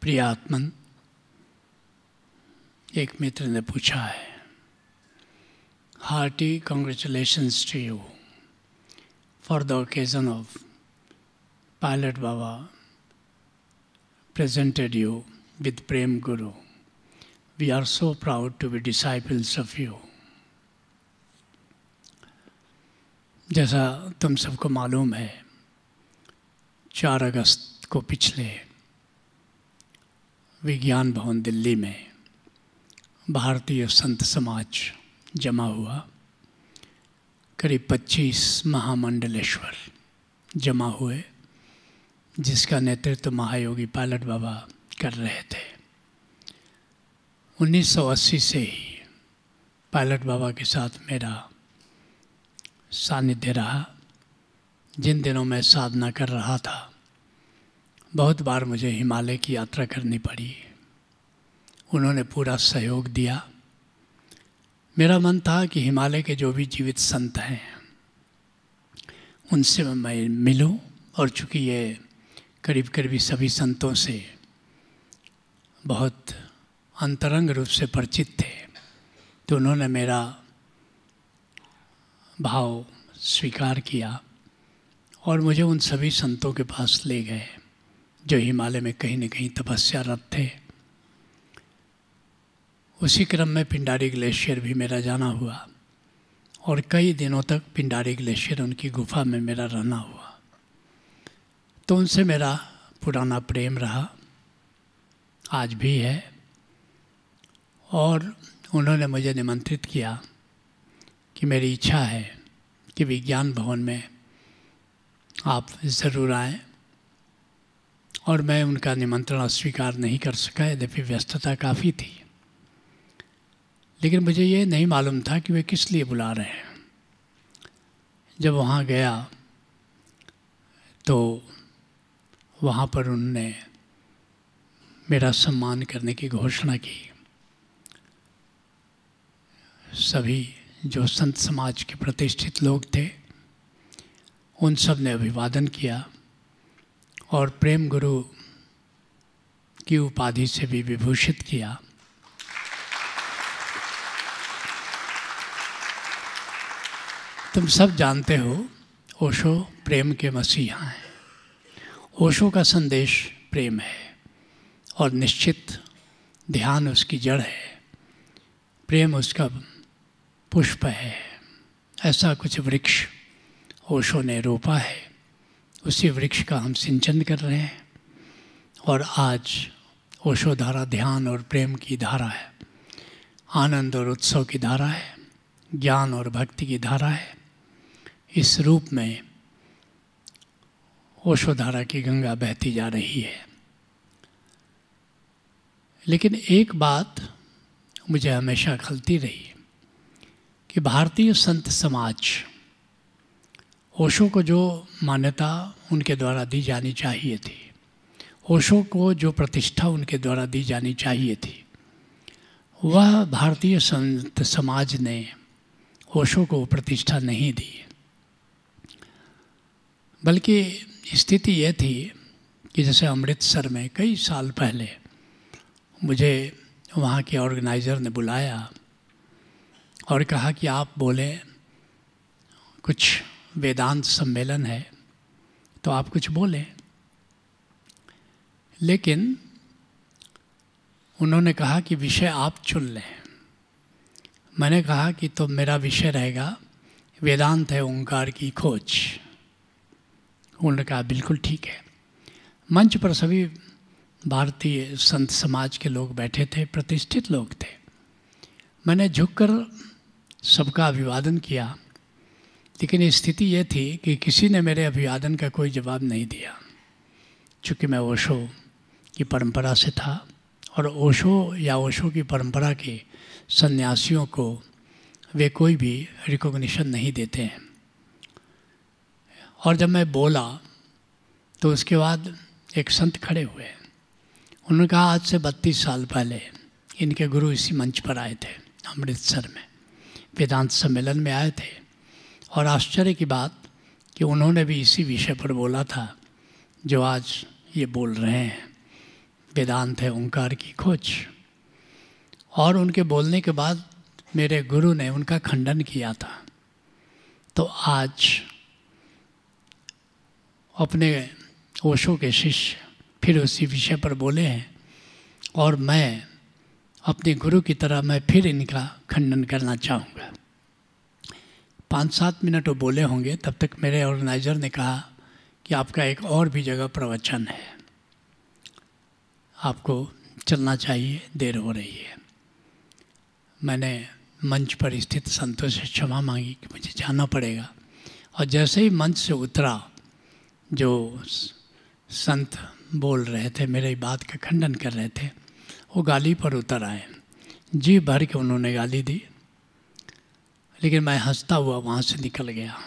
प्रिय आत्मन, एक मित्र ने पूछा है, hearty congratulations to you for the occasion of Pilot Baba presented you with Prem Guru. We are so proud to be disciples of you. जैसा तुम सबको मालूम है, 4 अगस्त को पिछले विज्ञान भवन दिल्ली में भारतीय संत समाज जमा हुआ। करीब 25 महामंडलेश्वर जमा हुए, जिसका नेतृत्व महायोगी पायलट बाबा कर रहे थे। 1980 से ही पायलट बाबा के साथ मेरा सानिध्य रहा। जिन दिनों मैं साधना कर रहा था, बहुत बार मुझे हिमालय की यात्रा करनी पड़ी। उन्होंने पूरा सहयोग दिया। मेरा मन था कि हिमालय के जो भी जीवित संत हैं उनसे मैं मिलूं, और चूँकि ये करीब करीब सभी संतों से बहुत अंतरंग रूप से परिचित थे, तो उन्होंने मेरा भाव स्वीकार किया और मुझे उन सभी संतों के पास ले गए जो हिमालय में कहीं न कहीं तपस्यारत थे। उसी क्रम में पिंडारी ग्लेशियर भी मेरा जाना हुआ और कई दिनों तक पिंडारी ग्लेशियर उनकी गुफा में मेरा रहना हुआ। तो उनसे मेरा पुराना प्रेम रहा, आज भी है। और उन्होंने मुझे निमंत्रित किया कि मेरी इच्छा है कि विज्ञान भवन में आप ज़रूर आएँ, और मैं उनका निमंत्रण अस्वीकार नहीं कर सका, यद्यपि व्यस्तता काफ़ी थी। लेकिन मुझे ये नहीं मालूम था कि वे किस लिए बुला रहे हैं। जब वहाँ गया तो वहाँ पर उन्होंने मेरा सम्मान करने की घोषणा की। सभी जो संत समाज के प्रतिष्ठित लोग थे, उन सब ने अभिवादन किया और प्रेम गुरु की उपाधि से भी विभूषित किया। तुम सब जानते हो, ओशो प्रेम के मसीहा हैं। ओशो का संदेश प्रेम है और निश्चित ध्यान उसकी जड़ है, प्रेम उसका पुष्प है। ऐसा कुछ वृक्ष ओशो ने रोपा है, उसी वृक्ष का हम सिंचन कर रहे हैं। और आज ओशो धारा ध्यान और प्रेम की धारा है, आनंद और उत्सव की धारा है, ज्ञान और भक्ति की धारा है। इस रूप में ओशो धारा की गंगा बहती जा रही है। लेकिन एक बात मुझे हमेशा खलती रही कि भारतीय संत समाज, ओशो को जो मान्यता उनके द्वारा दी जानी चाहिए थी, ओशो को जो प्रतिष्ठा उनके द्वारा दी जानी चाहिए थी, वह भारतीय संत समाज ने ओशो को प्रतिष्ठा नहीं दी। बल्कि स्थिति ये थी कि जैसे अमृतसर में कई साल पहले मुझे वहाँ के ऑर्गेनाइज़र ने बुलाया और कहा कि आप बोले कुछ वेदांत सम्मेलन है तो आप कुछ बोलें। लेकिन उन्होंने कहा कि विषय आप चुन लें। मैंने कहा कि तो मेरा विषय रहेगा वेदांत है ओंकार की खोज। उन्होंने कहा बिल्कुल ठीक है। मंच पर सभी भारतीय संत समाज के लोग बैठे थे, प्रतिष्ठित लोग थे। मैंने झुककर सबका अभिवादन किया, लेकिन स्थिति ये थी कि किसी ने मेरे अभिवादन का कोई जवाब नहीं दिया। चूँकि मैं ओशो की परंपरा से था और ओशो या ओशो की परंपरा के सन्यासियों को वे कोई भी रिकॉग्निशन नहीं देते हैं। और जब मैं बोला तो उसके बाद एक संत खड़े हुए। उन्होंने कहा आज से 32 साल पहले इनके गुरु इसी मंच पर आए थे, अमृतसर में वेदांत सम्मेलन में आए थे। और आश्चर्य की बात कि उन्होंने भी इसी विषय पर बोला था जो आज ये बोल रहे हैं, वेदांत है ओंकार की खोज। और उनके बोलने के बाद मेरे गुरु ने उनका खंडन किया था। तो आज अपने ओशो के शिष्य फिर उसी विषय पर बोले हैं और मैं अपने गुरु की तरह मैं फिर इनका खंडन करना चाहूँगा। 5-7 मिनट वो बोले होंगे, तब तक मेरे ऑर्गेनाइज़र ने कहा कि आपका एक और भी जगह प्रवचन है, आपको चलना चाहिए, देर हो रही है। मैंने मंच पर स्थित संतों से क्षमा मांगी कि मुझे जाना पड़ेगा। और जैसे ही मंच से उतरा, जो संत बोल रहे थे, मेरी बात का खंडन कर रहे थे, वो गाली पर उतर आए। जी भर के उन्होंने गाली दी, लेकिन मैं हंसता हुआ वहाँ से निकल गया।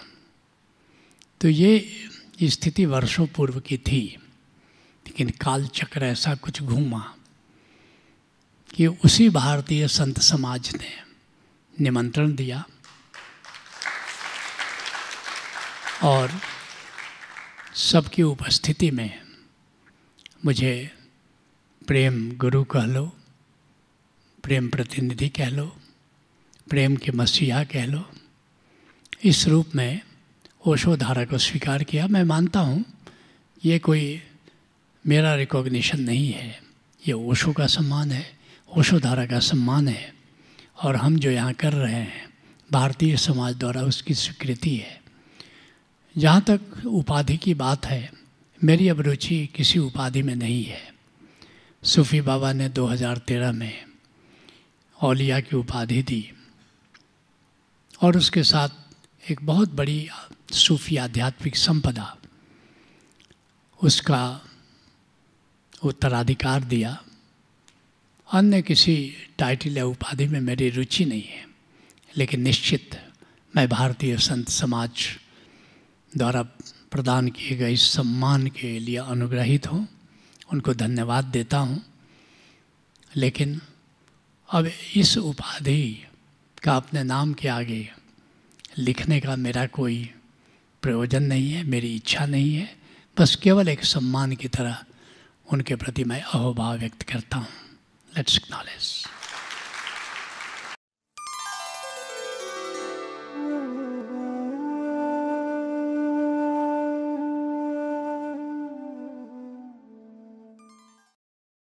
तो ये स्थिति वर्षों पूर्व की थी, लेकिन काल चक्र ऐसा कुछ घूमा कि उसी भारतीय संत समाज ने निमंत्रण दिया और सबकी उपस्थिति में मुझे प्रेम गुरु कह लो, प्रेम प्रतिनिधि कह लो, प्रेम के मसीहा कह लो, इस रूप में ओशो धारा को स्वीकार किया। मैं मानता हूँ ये कोई मेरा रिकॉग्निशन नहीं है, ये ओशो का सम्मान है, ओशो धारा का सम्मान है। और हम जो यहाँ कर रहे हैं भारतीय समाज द्वारा उसकी स्वीकृति है। जहाँ तक उपाधि की बात है, मेरी अब रुचि किसी उपाधि में नहीं है। सूफी बाबा ने 2013 में औलिया की उपाधि दी और उसके साथ एक बहुत बड़ी सूफी आध्यात्मिक संपदा, उसका उत्तराधिकार दिया। अन्य किसी टाइटल या उपाधि में मेरी रुचि नहीं है, लेकिन निश्चित मैं भारतीय संत समाज द्वारा प्रदान किए गए इस सम्मान के लिए अनुग्रहित हूँ, उनको धन्यवाद देता हूँ। लेकिन अब इस उपाधि का अपने नाम के आगे लिखने का मेरा कोई प्रयोजन नहीं है, मेरी इच्छा नहीं है। बस केवल एक सम्मान की तरह उनके प्रति मैं अहोभाव व्यक्त करता हूँ। Let's acknowledge.